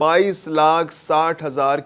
22,60,000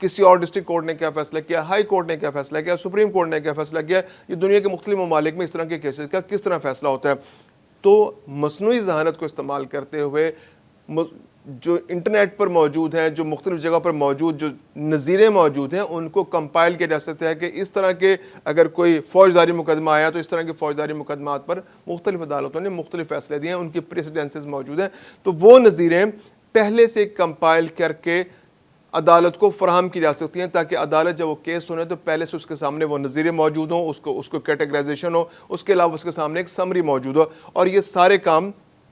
کسی اور district court نے کیا فیصلہ کیا, ہائی کورٹ نے کیا فیصلہ کیا, سپریم کورٹ نے کیا فیصلہ کیا, یہ دنیا کے مختلف ممالک میں اس طرح کے کیسز کا کس طرح فیصلہ ہوتا ہے. تو مصنوعی ذہانت کو استعمال کرتے ہوئے جو انٹرنیٹ پر موجود ہیں, جو مختلف جگہ پر موجود جو نظیریں موجود ہیں, ان کو کمپائل کیا جا سکتا ہے کہ اس طرح کے اگر کوئی فوجداری مقدمہ آیا تو اس طرح کے فوجداری مقدمات پر مختلف عدالتوں نے مختلف فیصلے دیے ہیں, ان کی پریسیڈنسز موجود ہیں. تو وہ نظیریں پہلے سے کمپائل کر کے عدالت کو فراہم کی جا سکتی ہیں, تاکہ عدالت جب وہ کیس سنے تو پہلے سے اس کے سامنے وہ نظیریں موجود ہوں, اس کو کیٹیگرائزیشن ہو, اس کے علاوہ اس کے سامنے ایک سمری موجود ہو, اور یہ سارے کام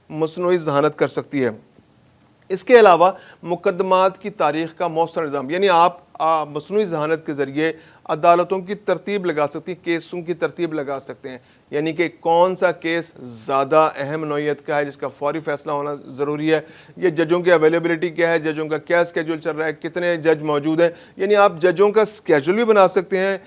مصنوعی ذہانت کر سکتی ہے. اس کے علاوہ مقدمات کی تاریخ کا مؤثر نظام, یعنی آپ مصنوعی ذہانت کے ذریعے عدالتوں کی ترتیب لگا سکتی ہیں, کیسوں کی ترتیب لگا سکتے ہیں, یعنی کہ کون سا کیس زیادہ اہم نوعیت کا ہے جس کا فوری فیصلہ ہونا ضروری ہے, یہ ججوں کی اویلیبلٹی کیا ہے, ججوں کا کیا اسکیجول چل رہا ہے, کتنے جج موجود ہیں. یعنی آپ ججوں کا اسکیجول بھی بنا سکتے ہیں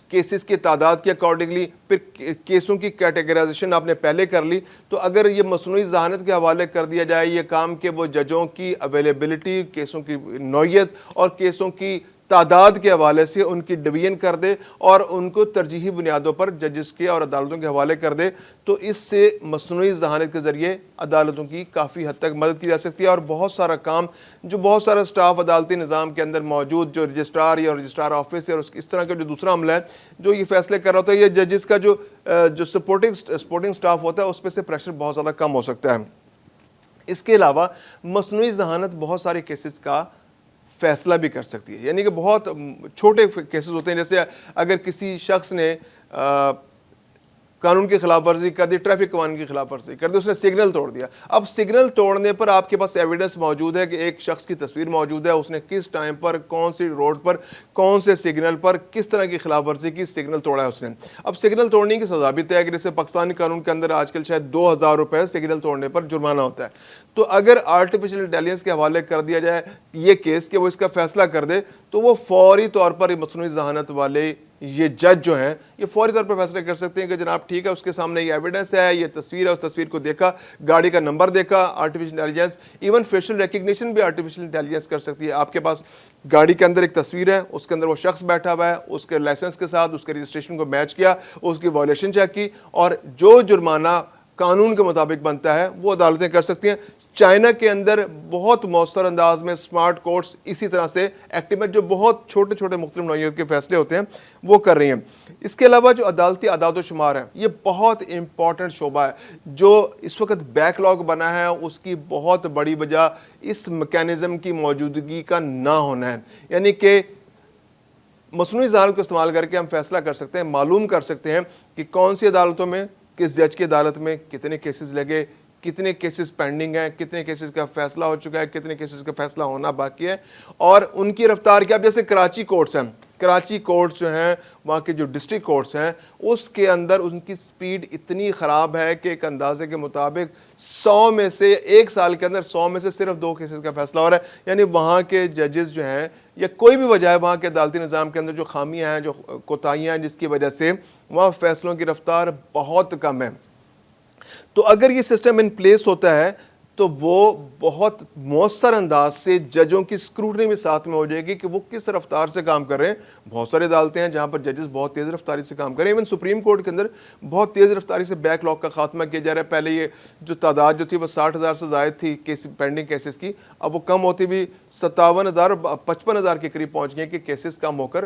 کیسز کی تعداد کے اکارڈنگلی. پھر کیسوں کی کیٹیگرائزیشن آپ نے پہلے کر لی, تو اگر یہ مصنوعی ذہانت کے حوالے کر دیا جائے یہ کام کہ وہ ججوں کی اویلیبلٹی, کیسوں کی نوعیت اور کیسوں کی تعداد کے حوالے سے ان کی ڈویژن کر دے اور ان کو ترجیحی بنیادوں پر ججز کے اور عدالتوں کے حوالے کر دے, تو اس سے مصنوعی ذہانت کے ذریعے عدالتوں کی کافی حد تک مدد کی جا سکتی ہے. اور بہت سارا کام جو بہت سارا سٹاف عدالتی نظام کے اندر موجود, جو رجسٹرار یا رجسٹرار آفس ہے, اس طرح کا جو دوسرا عملہ ہے جو یہ فیصلے کر رہا ہوتا ہے, یہ ججز کا جو سپورٹنگ سٹاف ہوتا ہے اس پہ سے پریشر بہت زیادہ کم ہو سکتا ہے. اس کے علاوہ مصنوعی ذہانت بہت سارے کیسز کا فیصلہ بھی کر سکتی ہے, یعنی کہ بہت چھوٹے کیسز ہوتے ہیں, جیسے اگر کسی شخص نے قانون کی خلاف ورزی کر دی, ٹریفک قوانین کی خلاف ورزی کر دی, اس نے سگنل توڑ دیا. اب سگنل توڑنے پر آپ کے پاس ایویڈنس موجود ہے کہ ایک شخص کی تصویر موجود ہے, اس نے کس ٹائم پر, کون سی روڈ پر, کون سے سگنل پر کس طرح کی خلاف ورزی کی, سگنل توڑا ہے اس نے. اب سگنل توڑنے کی سزا بھی طے ہے, جیسے پاکستانی قانون کے اندر آج کل شاید 2000 روپے سگنل توڑنے پر جرمانہ ہوتا ہے. تو اگر آرٹیفیشل انٹیلیجنس کے حوالے کر دیا جائے یہ کیس کہ وہ اس کا فیصلہ کر دے, تو وہ فوری طور پر مصنوعی ذہانت والے یہ جج جو ہیں یہ فوری طور پر فیصلہ کر سکتے ہیں کہ جناب ٹھیک ہے, اس کے سامنے یہ ایویڈنس ہے, یہ تصویر ہے, اس تصویر کو دیکھا, گاڑی کا نمبر دیکھا, artificial intelligence, even facial recognition بھی آرٹیفیشل انٹیلیجنس کر سکتی ہے. آپ کے پاس گاڑی کے اندر ایک تصویر ہے, اس کے اندر وہ شخص بیٹھا ہوا ہے, اس کے لائسنس کے ساتھ اس کے رجسٹریشن کو میچ کیا, اس کی وائلیشن چیک کی, اور جو جرمانہ قانون کے مطابق بنتا ہے وہ عدالتیں کر سکتی ہیں. چائنا کے اندر بہت مؤثر انداز میں سمارٹ کورٹس اسی طرح سے ایکٹیو میں جو بہت چھوٹے چھوٹے مختلف نوعیت کے فیصلے ہوتے ہیں وہ کر رہی ہیں. اس کے علاوہ جو عدالتی اعداد و شمار ہے یہ بہت امپورٹنٹ شعبہ ہے. جو اس وقت بیک لاگ بنا ہے اس کی بہت بڑی وجہ اس میکینزم کی موجودگی کا نہ ہونا ہے. یعنی کہ مصنوعی ذہانت کو استعمال کر کے ہم فیصلہ کر سکتے ہیں, معلوم کر سکتے ہیں کہ کون سی عدالتوں میں, کس جج کی عدالت میں کتنے کیسز لگے, کتنے کیسز پینڈنگ ہیں, کتنے کیسز کا فیصلہ ہو چکا ہے, کتنے کیسز کا فیصلہ ہونا باقی ہے, اور ان کی رفتار کیا. اب جیسے کراچی کورٹس ہیں, کراچی کورٹس جو ہیں وہاں کے جو ڈسٹرکٹ کورٹس ہیں اس کے اندر ان کی سپیڈ اتنی خراب ہے کہ ایک اندازے کے مطابق 100 میں سے ایک سال کے اندر 100 میں سے صرف 2 کیسز کا فیصلہ ہو رہا ہے. یعنی وہاں کے ججز جو ہیں یا کوئی بھی وجہ ہے وہاں کے عدالتی نظام کے اندر جو خامیاں ہیں, جو کوتاہیاں ہیں, جس کی وجہ سے وہاں فیصلوں کی رفتار بہت کم ہے. تو اگر یہ سسٹم ان پلیس ہوتا ہے تو وہ بہت مؤثر انداز سے ججوں کی اسکروٹنی بھی ساتھ میں ہو جائے گی کہ وہ کس رفتار سے کام کر رہے ہیں. بہت سارے عدالتیں ہیں جہاں پر ججز بہت تیز رفتاری سے کام کر رہے ہیں. ایون سپریم کورٹ کے اندر بہت تیز رفتاری سے بیک لاگ کا خاتمہ کیا جا رہا ہے. پہلے یہ جو تعداد جو تھی وہ 60,000 سے زائد تھی پینڈنگ کیسز کی, اب وہ کم ہوتی بھی 57,000 55,000 کے قریب پہنچ گئے کہ کیسز کم ہو کر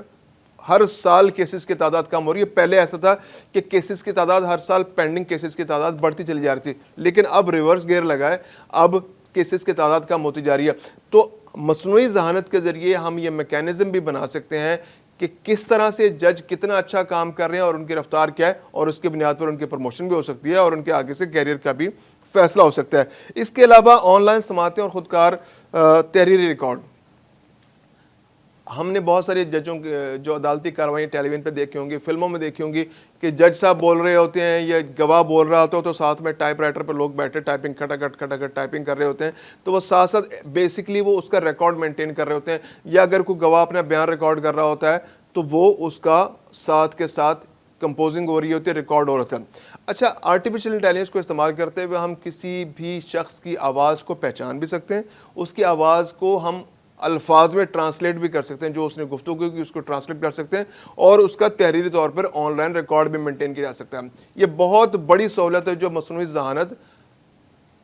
ہر سال کیسز کی تعداد کم ہو رہی ہے. پہلے ایسا تھا کہ کیسز کی تعداد ہر سال پینڈنگ کیسز کی تعداد بڑھتی چلی جا رہی تھی, لیکن اب ریورس گیئر لگا ہے, اب کیسز کی تعداد کم ہوتی جا رہی ہے. تو مصنوعی ذہانت کے ذریعے ہم یہ میکینزم بھی بنا سکتے ہیں کہ کس طرح سے جج کتنا اچھا کام کر رہے ہیں اور ان کی رفتار کیا ہے, اور اس کی بنیاد پر ان کی پروموشن بھی ہو سکتی ہے اور ان کے آگے سے کیریئر کا بھی فیصلہ ہو سکتا ہے. اس کے علاوہ آن لائن سماعتیں اور خودکار تحریری ریکارڈ, ہم نے بہت سارے ججوں جو عدالتی کارروائیں ٹیلی ویژن پہ دیکھی ہوں گی, فلموں میں دیکھی ہوں گی کہ جج صاحب بول رہے ہوتے ہیں یا گواہ بول رہا ہوتا ہے تو ساتھ میں ٹائپ رائٹر پہ لوگ بیٹھے ٹائپنگ کھٹا ٹائپنگ کر رہے ہوتے ہیں. تو وہ ساتھ ساتھ بیسکلی وہ اس کا ریکارڈ مینٹین کر رہے ہوتے ہیں, یا اگر کوئی گواہ اپنا بیان ریکارڈ کر رہا ہوتا ہے تو وہ اس کا ساتھ کے ساتھ کمپوزنگ ہو رہی ہوتی ہے, ریکارڈ ہو رہا ہے. اچھا, آرٹیفیشل انٹیلیجنس کو استعمال کرتے ہوئے ہم کسی بھی شخص کی آواز کو پہچان بھی سکتے ہیں, اس کی آواز کو ہم الفاظ میں ٹرانسلیٹ بھی کر سکتے ہیں، جو اس نے گفتگو کی اس کو ٹرانسلیٹ کر سکتے ہیں، اور اس کا تحریری طور پر آن لائن ریکارڈ بھی مینٹین کیا جا سکتا ہے۔ یہ بہت بڑی سہولت ہے جو مصنوعی ذہانت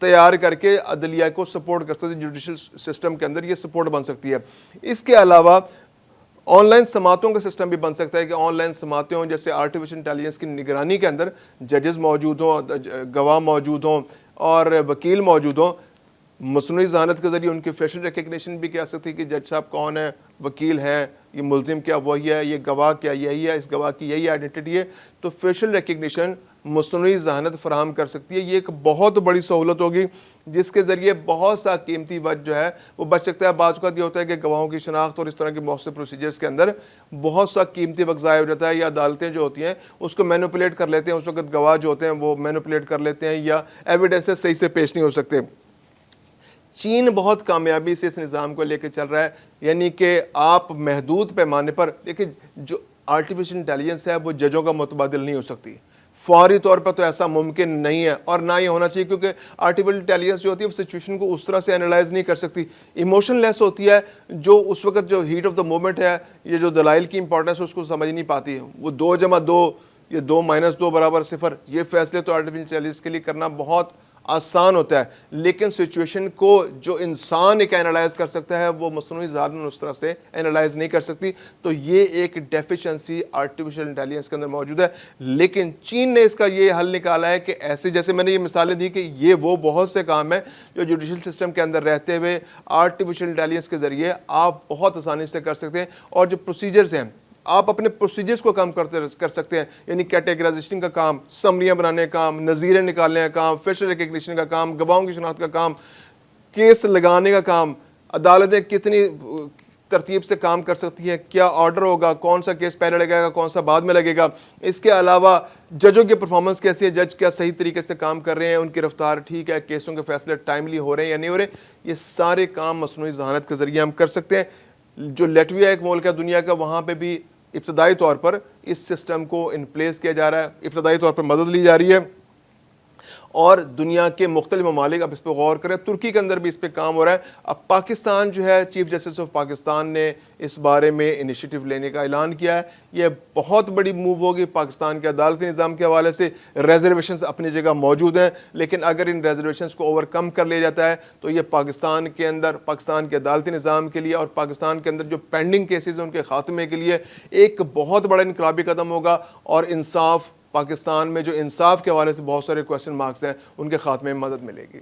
تیار کر کے عدلیہ کو سپورٹ کر سکتے ہیں، جوڈیشل سسٹم کے اندر یہ سپورٹ بن سکتی ہے۔ اس کے علاوہ آن لائن سماعتوں کا سسٹم بھی بن سکتا ہے کہ آن لائن سماعتیں ہوں، جیسے آرٹیفیشل انٹیلیجنس کی نگرانی کے اندر ججز موجود ہوں، گواہ موجود ہوں اور وکیل موجود ہوں، مصنوعی ذہانت کے ذریعے ان کی فیشل ریکگنیشن بھی کیا سکتی ہے کہ جج صاحب کون ہے، وکیل ہیں، یہ ملزم کیا وہی ہے، یہ گواہ کیا یہی ہے، اس گواہ کی یہی آئیڈینٹی ہے، تو فیشل ریکگنیشن مصنوعی ذہانت فراہم کر سکتی ہے۔ یہ ایک بہت بڑی سہولت ہوگی جس کے ذریعے بہت سا قیمتی وقت جو ہے وہ بچ سکتا ہے۔ بعض اوقات یہ ہوتا ہے کہ گواہوں کی شناخت اور اس طرح کے بہت سے پروسیجرز کے اندر بہت سا قیمتی وقت ضائع ہو جاتا ہے، یا عدالتیں جو ہوتی ہیں اس کو مینوپولیٹ کر لیتے ہیں، اس وقت گواہ جو ہوتے ہیں وہ مینوپولیٹ کر لیتے ہیں یا ایویڈنسز صحیح سے پیش نہیں ہو سکتے۔ چین بہت کامیابی سے اس نظام کو لے کے چل رہا ہے، یعنی کہ آپ محدود پیمانے پر دیکھیں، جو آرٹیفیشل انٹیلیجنس ہے وہ ججوں کا متبادل نہیں ہو سکتی، فوری طور پر تو ایسا ممکن نہیں ہے، اور نہ یہ ہونا چاہیے، کیونکہ آرٹیفیشل انٹیلیجنس جو ہوتی ہے وہ سچویشن کو اس طرح سے انالائز نہیں کر سکتی، ایموشن لیس ہوتی ہے، جو اس وقت جو ہیٹ آف دا مومنٹ ہے، یہ جو دلائل کی امپورٹنس ہے اس کو سمجھ نہیں پاتی ہے۔ وہ 2+2 یہ 2-2 = 0، یہ فیصلے تو آرٹیفیشل انٹیلیجنس کے لیے کرنا بہت آسان ہوتا ہے، لیکن سچویشن کو جو انسان ایک انالائز کر سکتا ہے وہ مصنوعی ذہانت اس طرح سے انالائز نہیں کر سکتی۔ تو یہ ایک ڈیفیشنسی آرٹیفیشل انٹیلیجنس کے اندر موجود ہے، لیکن چین نے اس کا یہ حل نکالا ہے کہ ایسے جیسے میں نے یہ مثالیں دی کہ یہ وہ بہت سے کام ہیں جو جوڈیشل سسٹم کے اندر رہتے ہوئے آرٹیفیشل انٹیلیجنس کے ذریعے آپ بہت آسانی سے کر سکتے ہیں، اور جو پروسیجرز ہیں آپ اپنے پروسیجرز کو کم کر سکتے ہیں، یعنی کیٹیگرائزیشن کا کام، سمریاں بنانے کا کام، نظیریں نکالنے کا کام، فیشل ریکگنیشن کا کام، گواہوں کی شناخت کا کام، کیس لگانے کا کام، عدالتیں کتنی ترتیب سے کام کر سکتی ہیں، کیا آرڈر ہوگا، کون سا کیس پہلے لگے گا کون سا بعد میں لگے گا۔ اس کے علاوہ ججوں کی پرفارمنس کیسی ہے، جج کیا صحیح طریقے سے کام کر رہے ہیں، ان کی رفتار ٹھیک ہے، کیسوں کے فیصلے ٹائملی ہو رہے ہیں یا نہیں ہو رہے، یہ سارے کام مصنوعی ذہانت کے ذریعے ہم کر سکتے ہیں۔ جو لیٹویا ایک ملک ہے دنیا کا، وہاں پہ بھی ابتدائی طور پر اس سسٹم کو ان پلیس کیا جا رہا ہے، ابتدائی طور پر مدد لی جا رہی ہے، اور دنیا کے مختلف ممالک اب اس پہ غور کریں۔ ترکی کے اندر بھی اس پہ کام ہو رہا ہے۔ اب پاکستان جو ہے، چیف جسٹس آف پاکستان نے اس بارے میں انیشیٹو لینے کا اعلان کیا ہے۔ یہ بہت بڑی موو ہوگی پاکستان کے عدالتی نظام کے حوالے سے۔ ریزرویشنز اپنی جگہ موجود ہیں، لیکن اگر ان ریزرویشنز کو اوور کم کر لیا جاتا ہے تو یہ پاکستان کے اندر، پاکستان کے عدالتی نظام کے لیے اور پاکستان کے اندر جو پینڈنگ کیسز ہیں ان کے خاتمے کے لیے ایک بہت بڑا انقلابی قدم ہوگا، اور انصاف، پاکستان میں جو انصاف کے حوالے سے بہت سارے کوسچن مارکس ہیں ان کے خاتمے میں مدد ملے گی۔